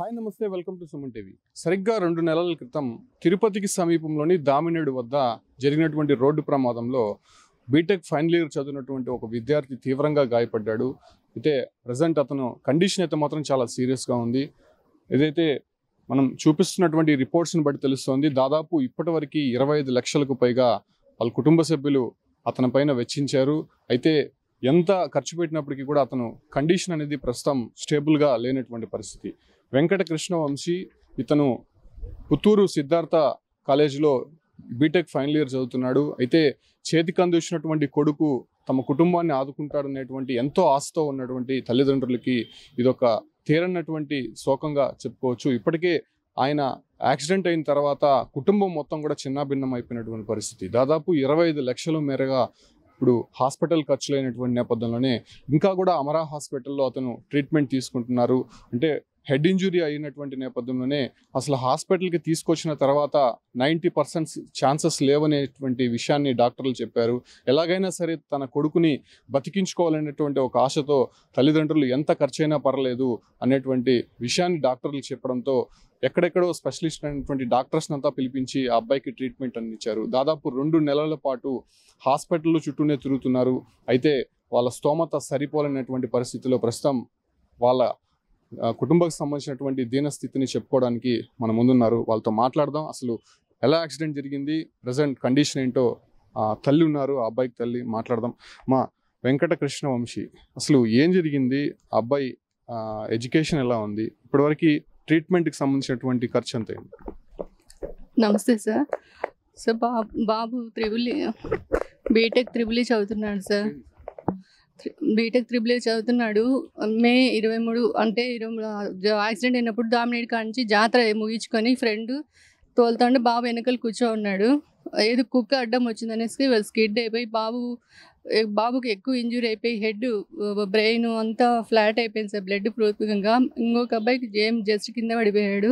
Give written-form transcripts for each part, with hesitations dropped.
Hi నమస్తే, welcome to Suman TV. సరిగ్గా 2 నెలల క్రితం తిరుపతికి సమీపంలోని దామినేడు వద్ద జరిగినటువంటి రోడ్డు ప్రమాదంలో బీటెక్ ఫైనల్ ఇయర్ చదివినటువంటి ఒక విద్యార్థి తీవ్రంగా గాయపడ్డాడు. అయితే ప్రజెంట్ అతను కండిషన్ అయితే మాత్రం చాలా సీరియస్గా ఉంది. ఏదైతే మనం చూపిస్తున్నటువంటి రిపోర్ట్స్ని బట్టి తెలుస్తోంది, దాదాపు ఇప్పటివరకు 25 లక్షలకు పైగా వాళ్ళ కుటుంబ సభ్యులు అతని పైన వెచ్చించారు. అయితే ఎంత ఖర్చు పెట్టినప్పటికీ కూడా అతను కండిషన్ అనేది ప్రస్తుతం స్టేబుల్గా లేనటువంటి పరిస్థితి. వెంకట కృష్ణ వంశీ ఇతను పుత్తూరు సిద్ధార్థ కాలేజీలో బీటెక్ ఫైనల్ ఇయర్ చదువుతున్నాడు. అయితే చేతికి అందించినటువంటి కొడుకు తమ కుటుంబాన్ని ఆదుకుంటాడనేటువంటి ఎంతో ఆశతో ఉన్నటువంటి తల్లిదండ్రులకి ఇదొక తీరనటువంటి శోకంగా చెప్పుకోవచ్చు. ఇప్పటికే ఆయన యాక్సిడెంట్ అయిన తర్వాత కుటుంబం మొత్తం కూడా చిన్నాభిన్నం అయిపోయినటువంటి పరిస్థితి. దాదాపు 25 లక్షల మేరగా ఇప్పుడు హాస్పిటల్ ఖర్చులైనటువంటి నేపథ్యంలోనే ఇంకా కూడా అమరా హాస్పిటల్లో అతను ట్రీట్మెంట్ తీసుకుంటున్నారు. అంటే హెడ్ ఇంజురీ అయినటువంటి నేపథ్యంలోనే అసలు హాస్పిటల్కి తీసుకొచ్చిన తర్వాత 90% ఛాన్సెస్ లేవనేటువంటి విషయాన్ని డాక్టర్లు చెప్పారు. ఎలాగైనా సరే తన కొడుకుని బతికించుకోవాలనేటువంటి ఒక ఆశతో తల్లిదండ్రులు ఎంత ఖర్చైనా పర్లేదు అనేటువంటి విషయాన్ని డాక్టర్లు చెప్పడంతో ఎక్కడెక్కడో స్పెషలిస్ట్ అయినటువంటి డాక్టర్స్ని అంతా పిలిపించి ఆ అబ్బాయికి ట్రీట్మెంట్ అందించారు. దాదాపు 2 నెలల పాటు హాస్పిటల్లో చుట్టూనే తిరుగుతున్నారు. అయితే వాళ్ళ స్తోమత సరిపోలేనటువంటి పరిస్థితిలో ప్రస్తుతం వాళ్ళ కుటుంబానికి సంబంధించినటువంటి దీనస్థితిని చెప్పుకోవడానికి మన ముందున్నారు. వాళ్ళతో మాట్లాడదాం. అసలు ఎలా యాక్సిడెంట్ జరిగింది, ప్రజెంట్ కండిషన్ ఏంటో తల్లి ఉన్నారు, ఆ అబ్బాయికి తల్లి మాట్లాడదాం. మా వెంకట కృష్ణ వంశీ, అసలు ఏం జరిగింది, ఆ అబ్బాయి ఎడ్యుకేషన్ ఎలా ఉంది, ఇప్పటివరకు ట్రీట్మెంట్కి సంబంధించినటువంటి ఖర్చు ఎంత అయింది? నమస్తే సార్. సార్ బాబు బీటెక్ త్రిబుల్ చదువుతున్నాడు సార్. బీటెక్ త్రిబుల్ చదువుతున్నాడు. మే 23 అంటే 23 యాక్సిడెంట్ అయినప్పుడు దామినేడు కాంచి జాతర ముగించుకొని ఫ్రెండ్ తోలుతాండు, బాబు వెనకలు కూర్చో ఉన్నాడు. ఏదో కుక్క అడ్డం వచ్చిందనేసి స్కిడ్ అయిపోయి బాబుకి ఎక్కువ ఇంజురీ అయిపోయి హెడ్ బ్రెయిన్ అంతా ఫ్లాట్ అయిపోయింది సార్, బ్లడ్ పూర్తిగా. ఇంకొక అబ్బాయికి జస్ట్ కింద పడిపోయాడు.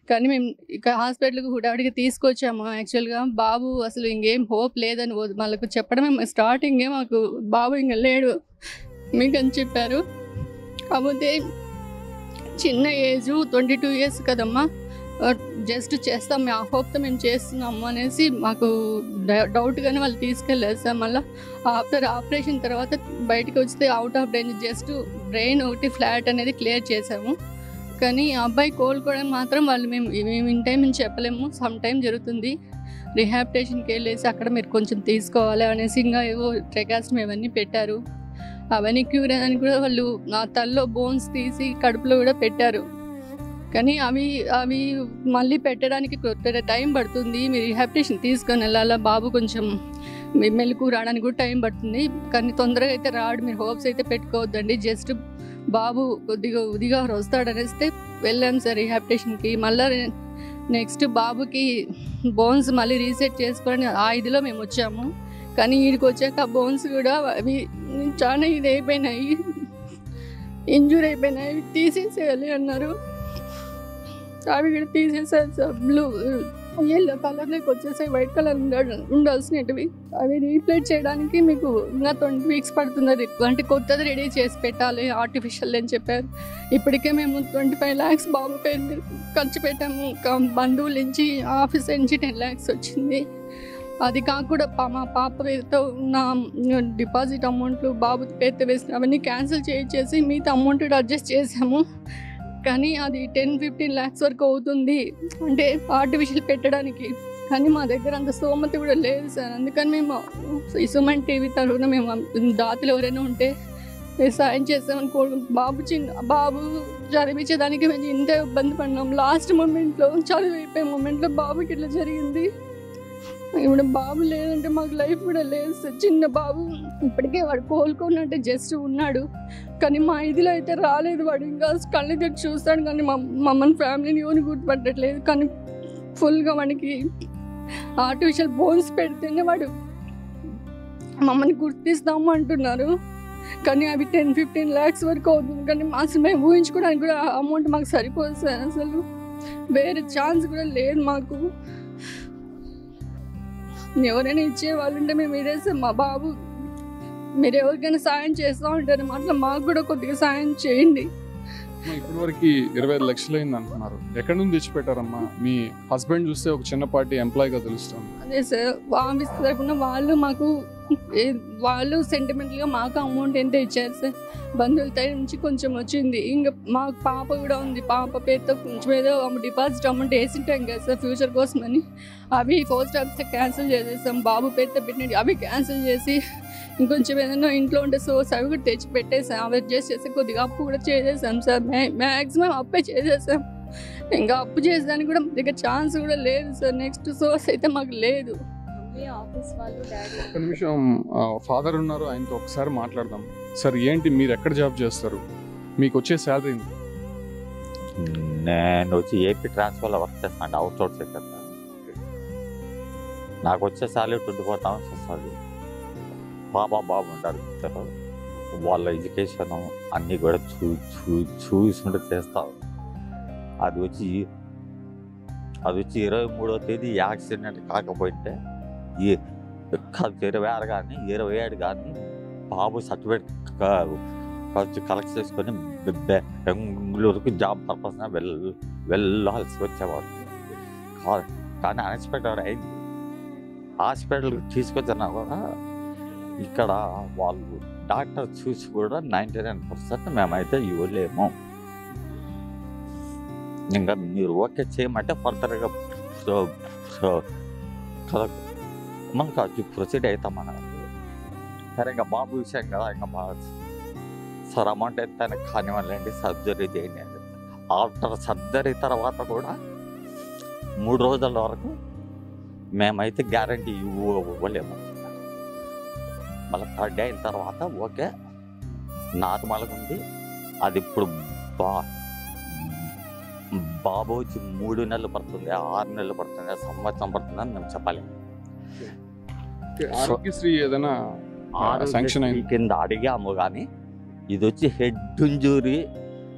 కానీ మేము ఇక హాస్పిటల్కి హుడాడికి తీసుకొచ్చాము. యాక్చువల్గా బాబు అసలు ఇంకేం హోప్ లేదని వాళ్ళకు చెప్పడమే స్టార్టింగే, మాకు బాబు ఇంకా లేడు మీకు అని చెప్పారు. కాకపోతే చిన్న ఏజ్ 22 years కదమ్మా, జస్ట్ చేస్తాం ఆ హోప్తో మేము చేస్తున్నాము అనేసి మాకు డౌట్గానే వాళ్ళు తీసుకెళ్ళారు సార్. మళ్ళీ ఆఫ్టర్ ఆపరేషన్ తర్వాత బయటకు వస్తే out of range, just brain ఒకటి ఫ్లాట్ అనేది క్లియర్ చేసాము. కానీ ఆ అబ్బాయి కోలుకోవడం మాత్రం వాళ్ళు మేము ఇన్ టైం అని చెప్పలేము, సమ్ టైం జరుగుతుంది. రిహాబిటేషన్కి వెళ్ళేసి అక్కడ మీరు కొంచెం తీసుకోవాలి అనేసి ఇంకా ఏవో ట్రెకాస్టమ్ ఇవన్నీ పెట్టారు. అవన్నీ క్యూర్ అని కూడా వాళ్ళు నా తల్లో బోన్స్ తీసి కడుపులో కూడా పెట్టారు. కానీ అవి మళ్ళీ పెట్టడానికి టైం పడుతుంది. మీరు రిహాబిటేషన్ తీసుకొని వెళ్ళాలా, బాబు కొంచెం మెలకు రావడానికి కూడా టైం పడుతుంది. కానీ తొందరగా అయితే రాడు, మీరు హోప్స్ అయితే పెట్టుకోవద్దండి. జస్ట్ బాబు కొద్దిగా వస్తాడనేస్తే వెళ్ళాం సార్ రిహాబిటేషన్కి. మళ్ళీ నెక్స్ట్ బాబుకి బోన్స్ మళ్ళీ రీసెట్ చేసుకొని ఆ ఇదిలో మేము వచ్చాము. కానీ వీడికి వచ్చాక ఆ బోన్స్ కూడా అవి చాలా ఇది అయిపోయినాయి, ఇంజూరీ అయిపోయినాయి, అవి తీసేసేయాలి అన్నారు. అవి కూడా తీసేసారు సార్. బ్లూ ఎల్లో కలర్లోకి వచ్చేసాయి, వైట్ కలర్ ఉండాల్సినవి. అవి రీప్లేస్ చేయడానికి మీకు ఇంకా 20 weeks పడుతుంది. అంటే కొత్తది రెడీ చేసి పెట్టాలి, ఆర్టిఫిషియల్ అని చెప్పారు. ఇప్పటికే మేము 25 lakhs బాబు పేరు మీద ఖర్చు పెట్టాము. బంధువుల నుంచి ఆఫీస్ నుంచి 10 lakhs వచ్చింది. అది కాకుండా మా పాప పేరుతో ఉన్న డిపాజిట్ అమౌంట్లు బాబు పేరుతో వేసిన అవన్నీ క్యాన్సిల్ చేసి మిగతా అమౌంట్ అడ్జస్ట్ చేసాము. కానీ అది 10-15 lakhs వరకు అవుతుంది అంటే ఆర్టిఫిషియల్ పెట్టడానికి. కానీ మా దగ్గర అంత స్తోమత కూడా లేదు సార్. అందుకని మేము ఈ సుమన్ టీవీ తరఫున మేము దాతలు ఎవరైనా ఉంటే మేము సాయం చేస్తామని బాబు చదివించేదానికి మేము ఇంత ఇబ్బంది పడినాం. లాస్ట్ మూమెంట్లో చదివిపోయే మూమెంట్లో బాబుకి ఇట్లా జరిగింది. ఇప్పుడు బాబు లేదంటే మాకు లైఫ్ కూడా లేదు సార్. చిన్న బాబు ఇప్పటికే వాడు కోలుకున్నట్టే జస్ట్ ఉన్నాడు. కానీ మా ఇదిలో అయితే రాలేదు. వాడు ఇంకా కళ్ళు తెచ్చి చూస్తాడు కానీ మమ్మల్ని ఫ్యామిలీని ఎవరిని గుర్తుపట్టట్లేదు. కానీ ఫుల్గా వాడికి ఆర్టిఫిషియల్ బోన్స్ పెడితేనే వాడు మమ్మల్ని గుర్తిస్తాము అంటున్నారు. కానీ అవి 10-15 lakhs వరకు అవుతుంది. కానీ అసలు మేము ఊహించుకోవడానికి కూడా అమౌంట్ మాకు సరిపోదు సార్. అసలు వేరే ఛాన్స్ కూడా లేదు మాకు. ఎవరైనా ఇచ్చే వాళ్ళు ఉంటే మేము ఇదేసాం. మా బాబు మీరు ఎవరికైనా సాయం చేస్తూ ఉంటారు, అట్లా మాకు కూడా కొద్దిగా సాయం చేయండి. ఇప్పటి వరకు 25 లక్షలు అయింది అంటున్నారు. ఎక్కడి నుంచి తెచ్చిపెట్టారమ్మా? మీ హస్బెండ్ చూస్తే ఒక చిన్నపాటి ఎంప్లాయీగా తెలుస్తుంది. అదే సార్, ఆఫీస్ తరఫున వాళ్ళు సెంటిమెంటల్గా మాకు అమౌంట్ ఎంత ఇచ్చారు సార్. బంధువుల తరఫు నుంచి కొంచెం వచ్చింది. ఇంకా మాకు పాప కూడా ఉంది. పాప పేరుతో కొంచెం ఏదో డిపాజిట్ అమౌంట్ వేసింటాం కదా సార్ ఫ్యూచర్ కోసం అని. అవి పోస్ట్ ఆఫీస్లో క్యాన్సిల్ చేసేసాం. బాబు పేరుతో పెట్టినట్టు అవి క్యాన్సిల్ చేసి ఇంకొంచెం ఏదైనా ఇంట్లో ఉండే సోర్స్ అవి కూడా తెచ్చి పెట్టేసాం. అవి అడ్జస్ట్ చేసి కొద్దిగా అప్పు కూడా చేసేసాం సార్. మ్యాక్సిమం అప్పే చేసేసాం. ఇంకా అప్పు చేసేదానికి కూడా దగ్గర ఛాన్స్ కూడా లేదు సార్. నెక్స్ట్ సోర్స్ అయితే మాకు లేదు. ఆఫీస్ వాళ్ళు డాడీ ఒక నిమిషం, ఫాదర్ ఉన్నారు, ఆయనతో ఒకసారి మాట్లాడదాం. సార్ ఏంటి, మీరు ఎక్కడ జాబ్ చేస్తారు? మీకు వచ్చే శాలరీ? నేను వచ్చి ఏపీ ట్రాన్స్ఫర్లో వర్క్ చేస్తాను, అవుట్ సోర్స్ సెక్టర్. నాకు వచ్చే శాలరీ 24,000 వస్తుంది. బాబు ఉంటారు ఇద్దరు. వాళ్ళ ఎడ్యుకేషన్ అన్నీ కూడా చూసుకుంటూ చేస్తాను. అది వచ్చి 23వ తేదీ యాక్సిడెంట్ కాకపోయింటే 26 కానీ 27 కానీ బాబు సర్టిఫికేట్ ఖర్చు కలెక్ట్ చేసుకొని బెంగళూరుకు జాబ్ పర్పస్ వెళ్ళాల్సి వచ్చేవాడు. కానీ అన్ఎక్స్పెక్టెడ్ అయింది. హాస్పిటల్కి తీసుకొచ్చినా కూడా ఇక్కడ వాళ్ళు డాక్టర్ చూసి కూడా 99% మేమైతే ఇవ్వలేము, ఇంకా మీరు ఓకే చేయమంటే ఫర్దర్గా మనకు అది ప్రొసీడ్ అవుతామన్నారు. సరే ఇంకా బాబు విషయం కదా, ఇంకా బాగా సార్ అమౌంట్ ఎంత కానివ్వండి, సర్జరీ చేయండి అని. ఆఫ్టర్ సర్జరీ తర్వాత కూడా 3 రోజుల వరకు మేమైతే గ్యారంటీ ఇవ్వలేము. మళ్ళీ 3rd డే అయిన తర్వాత ఓకే నార్మల్గా ఉంది. అది ఇప్పుడు బాబు వచ్చి 3 నెలలు పడుతుంది, 6 నెలలు పడుతుంది, సంవత్సరం పడుతుంది అని మేము చెప్పలేము. ఆరోగ్యశ్రీ ఏదైనా శాంక్షన్ కింద అడిగాము, కానీ ఇది వచ్చి హెడ్ ఇంజురీ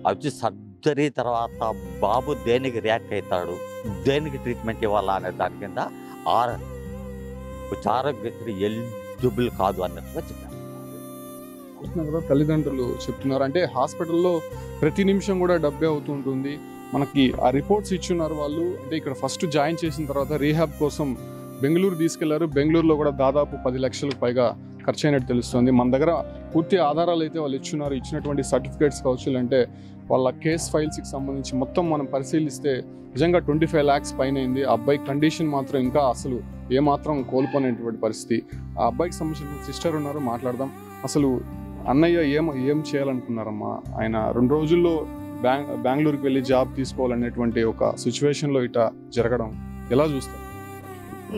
వచ్చి సర్జరీ తర్వాత బాబు దేనికి రియాక్ట్ అవుతాడు, దేనికి ట్రీట్మెంట్ ఇవ్వాలా అనే దాని కింద ఆరోగ్యశ్రీ ఎలిజిబుల్ కాదు అన్నట్టుగా చెప్పారు. తల్లిదండ్రులు చెప్తున్నారు. అంటే హాస్పిటల్లో ప్రతి నిమిషం కూడా డబ్బే అవుతుంటుంది. మనకి ఆ రిపోర్ట్స్ ఇచ్చున్నారు వాళ్ళు. అంటే ఇక్కడ ఫస్ట్ జాయిన్ చేసిన తర్వాత రీహాబ్ కోసం బెంగళూరు తీసుకెళ్లారు. బెంగళూరులో కూడా దాదాపు 10 లక్షలకు పైగా ఖర్చు అయినట్టు తెలుస్తుంది. మన దగ్గర పూర్తి ఆధారాలు అయితే వాళ్ళు ఇచ్చున్నారు. ఇచ్చినటువంటి సర్టిఫికేట్స్ కావచ్చు, అంటే వాళ్ళ కేస్ ఫైల్స్కి సంబంధించి మొత్తం మనం పరిశీలిస్తే నిజంగా 25 lakhs పైన అయింది. ఆ అబ్బాయి కండిషన్ మాత్రం ఇంకా అసలు ఏమాత్రం కోల్పోయినటువంటి పరిస్థితి. ఆ అబ్బాయికి సంబంధించిన సిస్టర్ ఉన్నారు, మాట్లాడదాం. అసలు అన్నయ్య ఏం చేయాలనుకున్నారమ్మా? ఆయన 2 రోజుల్లో బెంగళూరుకి వెళ్ళి జాబ్ తీసుకోవాలనేటువంటి ఒక సిచ్యువేషన్లో ఇట జరగడం ఎలా చూస్తారు?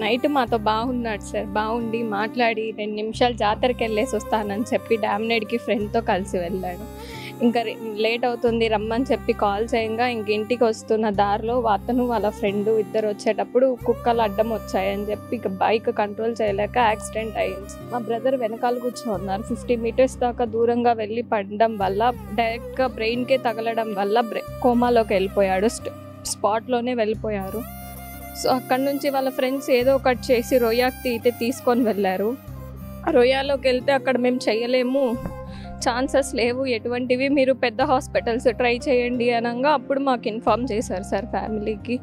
నైట్ మాతో బాగున్నాడు సార్. బాగుండి మాట్లాడి 2 నిమిషాలు జాతరకి వెళ్ళేసి వస్తానని చెప్పి డామినేట్కి ఫ్రెండ్తో కలిసి వెళ్ళాడు. ఇంకా లేట్ అవుతుంది రమ్మని చెప్పి కాల్ చేయంగా ఇంక ఇంటికి వస్తున్న దారిలో అతను వాళ్ళ ఫ్రెండ్ ఇద్దరు వచ్చేటప్పుడు కుక్కలు అడ్డం వచ్చాయని చెప్పి ఇక బైక్ కంట్రోల్ చేయలేక యాక్సిడెంట్ అయ్యింది. మా బ్రదర్ వెనకాల కూర్చోన్నారు. 50 meters దాకా దూరంగా వెళ్ళి పడడం వల్ల డైరెక్ట్గా బ్రెయిన్కే తగలడం వల్ల కోమాలోకి వెళ్ళిపోయాడు. స్పాట్లోనే వెళ్ళిపోయారు. సో అక్కడ నుంచి వాళ్ళ ఫ్రెండ్స్ ఏదో ఒకటి చేసి రొయ్యాకి తీసుకొని వెళ్ళారు. రొయ్యాలోకి వెళ్తే అక్కడ మేము చేయలేము, ఛాన్సెస్ లేవు ఎటువంటివి, మీరు పెద్ద హాస్పిటల్స్ ట్రై చేయండి అనగా అప్పుడు మాకు ఇన్ఫామ్ చేశారు సార్ ఫ్యామిలీకి.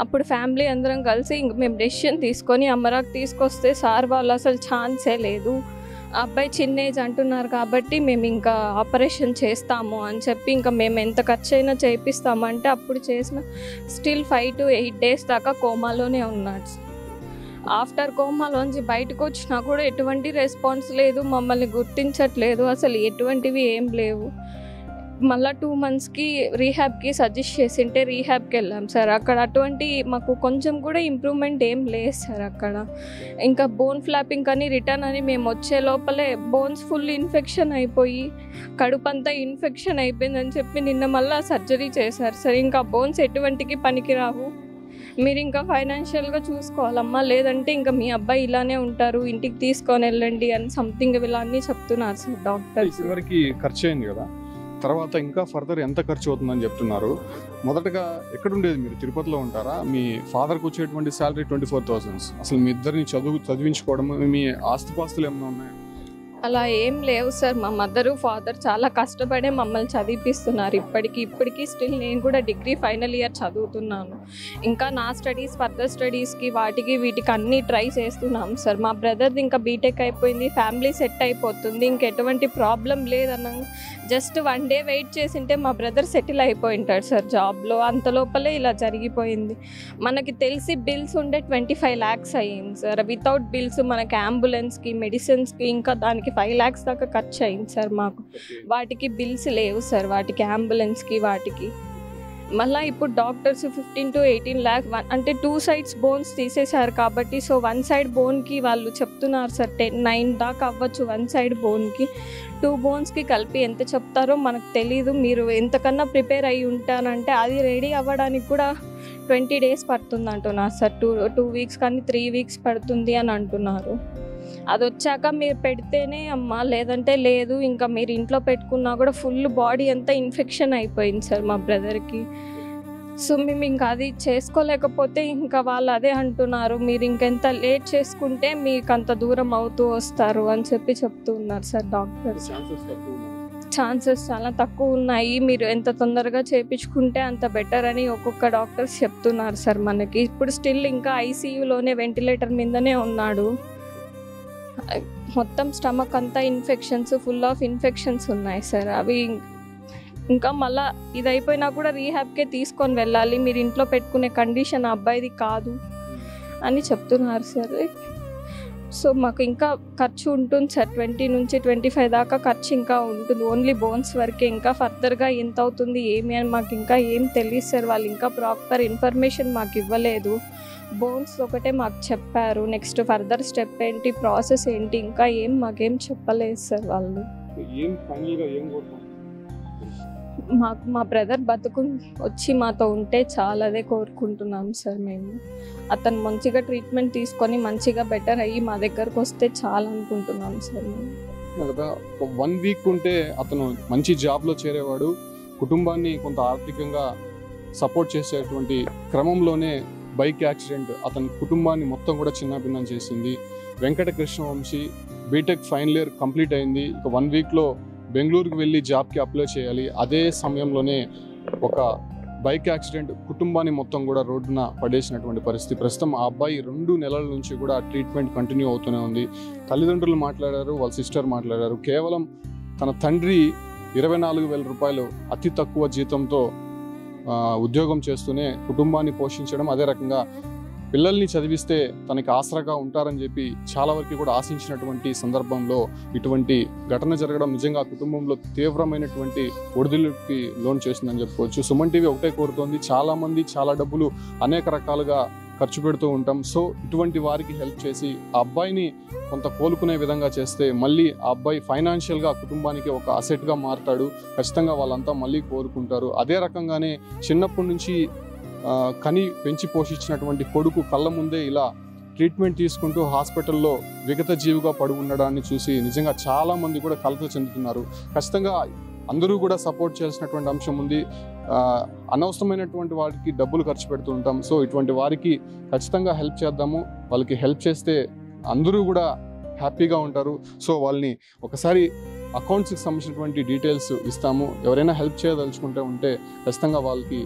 అప్పుడు ఫ్యామిలీ అందరం కలిసి ఇంక మేము డెసిషన్ తీసుకొని అమరాకి తీసుకొస్తే సార్ వాళ్ళు అసలు ఛాన్సే లేదు, ఆ అబ్బాయి చిన్న ఏజ్ అంటున్నారు కాబట్టి మేము ఇంకా ఆపరేషన్ చేస్తాము అని చెప్పి ఇంకా మేము ఎంత ఖర్చు అయినా చేయిస్తామంటే అప్పుడు చేసిన స్టిల్ 5 to 8 days దాకా కోమాలోనే ఉన్నాడు. ఆఫ్టర్ కోమాలోంచి బయటకు వచ్చినా కూడా ఎటువంటి రెస్పాన్స్ లేదు, మమ్మల్ని గుర్తించట్లేదు, అసలు ఎటువంటివి ఏం లేవు. మళ్ళీ 2 monthsకి రీహాబ్కి సజెస్ట్ చేసింటే రీహాబ్కి వెళ్ళాం సార్. అక్కడ అటువంటి మాకు కొంచెం కూడా ఇంప్రూవ్మెంట్ ఏం లేదు సార్. అక్కడ ఇంకా బోన్ ఫ్లాపింగ్ అని రిటర్న్ అని మేము వచ్చే లోపలే బోన్స్ ఫుల్ ఇన్ఫెక్షన్ అయిపోయి కడుపంతా ఇన్ఫెక్షన్ అయిపోయిందని చెప్పి నిన్న మళ్ళీ సర్జరీ చేశారు సార్. ఇంకా బోన్స్ ఎటువంటికి పనికిరావు, మీరు ఇంకా ఫైనాన్షియల్గా చూసుకోవాలమ్మా, లేదంటే ఇంకా మీ అబ్బాయి ఇలానే ఉంటారు, ఇంటికి తీసుకొని వెళ్ళండి అని సంథింగ్ ఇలా అన్నీ చెప్తున్నారు సార్ డాక్టర్. ఇప్పటివరకు ఖర్చు అయింది కదా, తర్వాత ఇంకా ఫర్దర్ ఎంత ఖర్చు అవుతుందని చెప్తున్నారు. మొదటగా ఎక్కడుండేది మీరు? తిరుపతిలో ఉంటారా? మీ ఫాదర్కి వచ్చేటువంటి శాలరీ 24,000. అసలు మీ ఇద్దరిని చదివించుకోవడం, మీ ఆస్తిపాస్తులు ఏమైనా ఉన్నాయా? అలా ఏం లేవు సార్. మా మదరు ఫాదర్ చాలా కష్టపడే మమ్మల్ని చదివిపిస్తున్నారు. ఇప్పటికీ స్టిల్ నేను కూడా డిగ్రీ ఫైనల్ ఇయర్ చదువుతున్నాను. ఇంకా నా స్టడీస్ ఫర్దర్ స్టడీస్కి వీటికి అన్నీ ట్రై చేస్తున్నాం సార్. మా బ్రదర్ది ఇంకా బీటెక్ అయిపోయింది, ఫ్యామిలీ సెట్ అయిపోతుంది, ఇంకెటువంటి ప్రాబ్లం లేదన్న జస్ట్ 1 day వెయిట్ చేసింటే మా బ్రదర్ సెటిల్ అయిపోయి ఉంటాడు సార్ జాబ్లో. అంత లోపలే ఇలా జరిగిపోయింది. మనకి తెలిసి బిల్స్ ఉండే 25 lakhs అయ్యింది సార్. వితౌట్ బిల్స్ మనకి అంబులెన్స్కి మెడిసిన్స్కి ఇంకా దానికి 5 lakhs దాకా ఖర్చు అయింది సార్ మాకు. వాటికి బిల్స్ లేవు సార్, వాటికి అంబులెన్స్కి వాటికి. మళ్ళీ ఇప్పుడు డాక్టర్స్ 15 to 18 lakhs అంటే 2 sides బోన్స్ తీసేశారు కాబట్టి సో 1 side బోన్కి వాళ్ళు చెప్తున్నారు సార్ 9 దాకా అవ్వచ్చు 1 side బోన్కి. 2 bonesకి కలిపి ఎంత చెప్తారో మనకు తెలీదు. మీరు ఎంతకన్నా ప్రిపేర్ అయ్యి ఉంటానంటే అది రెడీ అవ్వడానికి కూడా 20 days పడుతుంది అంటున్నారు సార్. 2 weeks కానీ 3 weeks పడుతుంది అని అంటున్నారు. అది వచ్చాక మీరు పెడితేనే అమ్మా, లేదంటే లేదు. ఇంకా మీరు ఇంట్లో పెట్టుకున్నా కూడా ఫుల్ బాడీ అంతా ఇన్ఫెక్షన్ అయిపోయింది సార్ మా బ్రదర్కి. సో మేము ఇంకా అది చేసుకోలేకపోతే ఇంకా వాళ్ళు అదే అంటున్నారు, మీరు ఇంకెంత లేట్ చేసుకుంటే మీకు అంత దూరం అవుతూ వస్తారు అని చెప్తూ ఉన్నారు సార్ డాక్టర్స్. ఛాన్సెస్ చాలా తక్కువ ఉన్నాయి, మీరు ఎంత తొందరగా చేయించుకుంటే అంత బెటర్ అని ఒక్కొక్క డాక్టర్స్ చెప్తున్నారు సార్ మనకి. ఇప్పుడు స్టిల్ ఇంకా ఐసీయూలోనే వెంటిలేటర్ మీదనే ఉన్నాడు. మొత్తం స్టమక్ అంతా ఇన్ఫెక్షన్స్, ఫుల్ ఆఫ్ ఇన్ఫెక్షన్స్ ఉన్నాయి సార్. అవి ఇంకా మళ్ళీ ఇది అయిపోయినా కూడా రీహాబ్కే తీసుకొని వెళ్ళాలి, మీరు ఇంట్లో పెట్టుకునే కండిషన్ అబ్బాయిది కాదు అని చెప్తున్నారు సార్. సో మాకు ఇంకా ఖర్చు ఉంటుంది సార్, 20 నుంచి 25 దాకా ఖర్చు ఇంకా ఉంటుంది ఓన్లీ బోన్స్ వరకే. ఇంకా ఫర్దర్గా ఎంత అవుతుంది ఏమి అని మాకు ఇంకా ఏం తెలియదు సార్. వాళ్ళు ఇంకా ప్రాపర్ ఇన్ఫర్మేషన్ మాకు ఇవ్వలేదు. బోన్స్ ఒకటే మాకు చెప్పారు, నెక్స్ట్ ఫర్దర్ స్టెప్ ఏంటి, ప్రాసెస్ ఏంటి, ఇంకా మాకేం చెప్పలేదు సార్ వాళ్ళు. మాకు మా బ్రదర్ వచ్చి మాతో ఉంటే చాలా, అదే కోరుకుంటున్నాం సార్ మేము. అతను మంచిగా ట్రీట్మెంట్ తీసుకొని మంచిగా బెటర్ అయ్యి మా దగ్గరకు వస్తే చాలా అనుకుంటున్నాం సార్ మేము. కదా 1 week ఉంటే అతను మంచి జాబ్లో చేరేవాడు, కుటుంబాన్ని కొంత ఆర్థికంగా సపోర్ట్ చేసేటువంటి క్రమంలోనే బైక్ యాక్సిడెంట్ అతని కుటుంబాన్ని మొత్తం కూడా చిన్నభిన్నం చేసింది. Venkata Krishnavamshi B Tech final year complete అయింది. ఇక 1 weekలో బెంగళూరుకి వెళ్ళి జాబ్కి అప్లై చేయాలి. అదే సమయంలోనే ఒక బైక్ యాక్సిడెంట్ కుటుంబాన్ని మొత్తం కూడా రోడ్డున పడేసినటువంటి పరిస్థితి. ప్రస్తుతం ఆ అబ్బాయి 2 నెలల నుంచి కూడా ట్రీట్మెంట్ కంటిన్యూ అవుతూనే ఉంది. తల్లిదండ్రులు మాట్లాడారు, వాళ్ళ సిస్టర్ మాట్లాడారు. కేవలం తన తండ్రి 24,000 రూపాయలు అతి తక్కువ జీతంతో ఉద్యోగం చేస్తూనే కుటుంబాన్ని పోషించడం, అదే రకంగా పిల్లల్ని చదివిస్తే తనకి ఆసరాగా ఉంటారని చెప్పి చాలా వరకు కూడా ఆశించినటువంటి సందర్భంలో ఇటువంటి ఘటన జరగడం నిజంగా కుటుంబంలో తీవ్రమైనటువంటి ఒడిదుడుకుకి లోన్ చేసిందని చెప్పుకోవచ్చు. సుమన్ టీవీ ఒకటే కోరుతోంది, చాలామంది చాలా డబ్బులు అనేక రకాలుగా ఖర్చు పెడుతూ ఉంటాం. సో ఇటువంటి వారికి హెల్ప్ చేసి ఆ అబ్బాయిని కొంత కోలుకునే విధంగా చేస్తే మళ్ళీ ఆ అబ్బాయి ఫైనాన్షియల్గా కుటుంబానికి ఒక అసెట్గా మారుతాడు. ఖచ్చితంగా వాళ్ళంతా మళ్ళీ కోరుకుంటారు. అదే రకంగానే చిన్నప్పటి నుంచి కని పెంచి పోషించినటువంటి కొడుకు కళ్ళ ముందే ఇలా ట్రీట్మెంట్ తీసుకుంటూ హాస్పిటల్లో విగత జీవిగా పడి ఉండడాన్ని చూసి నిజంగా చాలామంది కూడా కలత చెందుతున్నారు. ఖచ్చితంగా అందరూ కూడా సపోర్ట్ చేయాల్సినటువంటి అంశం ఉంది. అనవసరమైనటువంటి వాటికి డబ్బులు ఖర్చు పెడుతూ ఉంటాం. సో ఇటువంటి వారికి ఖచ్చితంగా హెల్ప్ చేద్దాము. వాళ్ళకి హెల్ప్ చేస్తే అందరూ కూడా హ్యాపీగా ఉంటారు. సో వాళ్ళని ఒకసారి అకౌంట్స్కి సంబంధించినటువంటి డీటెయిల్స్ ఇస్తాము. ఎవరైనా హెల్ప్ చేయదలుచుకుంటే ఉంటే ఖచ్చితంగా వాళ్ళకి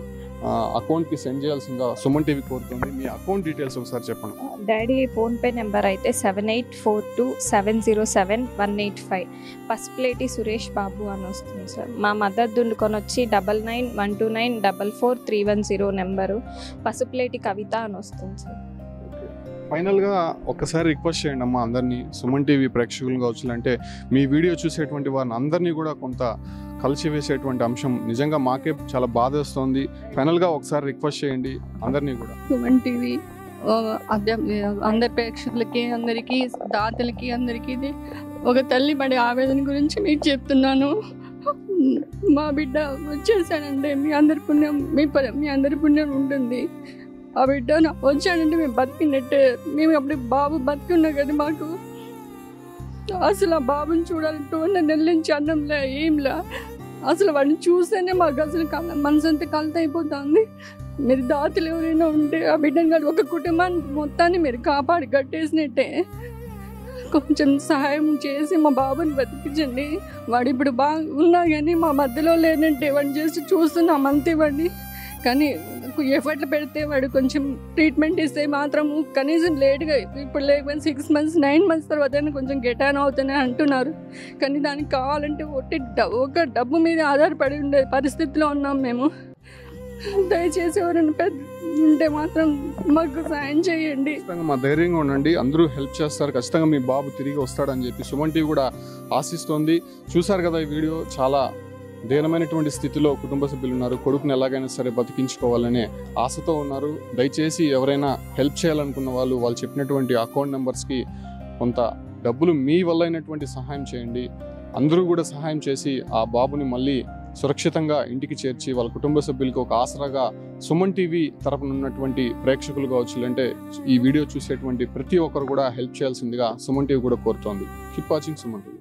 అకౌంట్కి సెండ్ చేయాల్సిందిగా సుమన్ టీవీ కోరుతుంది. మీ అకౌంట్ డీటెయిల్స్ ఒకసారి చెప్పండి. డాడీ ఫోన్పే నెంబర్ అయితే 7842707185. పసుపులేటి సురేష్ బాబు అని వస్తుంది సార్. మా మదర్ దుండుకొని వచ్చి 9912944310 నెంబరు. పసుపులేటి కవిత అని వస్తుంది సార్. ఫైనల్గా ఒక్కసారి రిక్వెస్ట్ చేయండి అమ్మా అందరినీ, సుమన్ టీవీ ప్రేక్షకులు కావచ్చు, అంటే మీ వీడియో చూసేటువంటి వారిని అందరినీ కూడా కొంత కలిసివేసేటువంటి అంశం నిజంగా మాకే చాలా బాధ వస్తుంది. ఫైనల్గా ఒకసారి రిక్వెస్ట్ చేయండి అందరినీ కూడా. సుమన్ టీవీ అందరి ప్రేక్షకులకి, అందరికీ, దాతలకి, అందరికీ ఒక తల్లి పడే ఆవేదన గురించి మీకు చెప్తున్నాను. మా బిడ్డ వచ్చేసాడంటే మీ అందరి పుణ్యం, మీ అందరి పుణ్యం ఉంటుంది. ఆ బిడ్డ వచ్చాడంటే మేము బతికినట్టే. మేము అప్పుడు బాబు బతికున్నా కదా, మాకు అసలు ఆ బాబుని చూడాలంటూ నెల నుంచి అన్నంలే ఏంలా. అసలు వాడిని చూస్తేనే మాకు అసలు మనసు అంతా కలత అయిపోతుంది. మీరు దాతలు ఎవరైనా ఉంటే ఆ బిడ్డను కాదు ఒక కుటుంబాన్ని మొత్తాన్ని మీరు కాపాడి కట్టేసినట్టే. కొంచెం సహాయం చేసి మా బాబుని బతికించండి. వాడు ఇప్పుడు బాగా ఉన్నా కానీ మా మధ్యలో లేనంటే వాడిని చేసి చూస్తున్నాం అంతే. వాడిని కానీ ఎఫర్ట్లు పెడితే వాడు కొంచెం ట్రీట్మెంట్ ఇస్తే మాత్రము కనీసం లేట్గా ఇప్పుడు లేకపోతే 6 months 9 months తర్వాత కొంచెం గెటాన్ అవుతానే అంటున్నారు. కానీ దానికి కావాలంటే ఒక డబ్బు మీద ఆధారపడి ఉండే పరిస్థితిలో ఉన్నాం మేము. దయచేసి ఎవరైనా పెద్ద ఉంటే మాత్రం మాకు సాయం చేయండి. ఖచ్చితంగా మా ధైర్యంగా ఉండండి, అందరూ హెల్ప్ చేస్తారు. ఖచ్చితంగా మీ బాబు తిరిగి వస్తాడని చెప్పి సుమన్ టీవీ కూడా ఆశిస్తోంది. చూసారు కదా ఈ వీడియో, చాలా దీనమైనటువంటి స్థితిలో కుటుంబ సభ్యులు ఉన్నారు. కొడుకుని ఎలాగైనా సరే బతికించుకోవాలనే ఆశతో ఉన్నారు. దయచేసి ఎవరైనా హెల్ప్ చేయాలనుకున్న వాళ్ళు చెప్పినటువంటి అకౌంట్ నెంబర్స్కి కొంత డబ్బులు మీ వల్ల అయినటువంటి సహాయం చేయండి. అందరూ కూడా సహాయం చేసి ఆ బాబుని మళ్ళీ సురక్షితంగా ఇంటికి చేర్చి వాళ్ళ కుటుంబ సభ్యులకి ఒక ఆసరాగా సుమన్ టీవీ తరపున ఉన్నటువంటి ప్రేక్షకులు కావచ్చు, అంటే ఈ వీడియో చూసేటువంటి ప్రతి ఒక్కరు కూడా హెల్ప్ చేయాల్సిందిగా సుమన్ టీవీ కూడా కోరుతోంది. Keep watching Suman TV.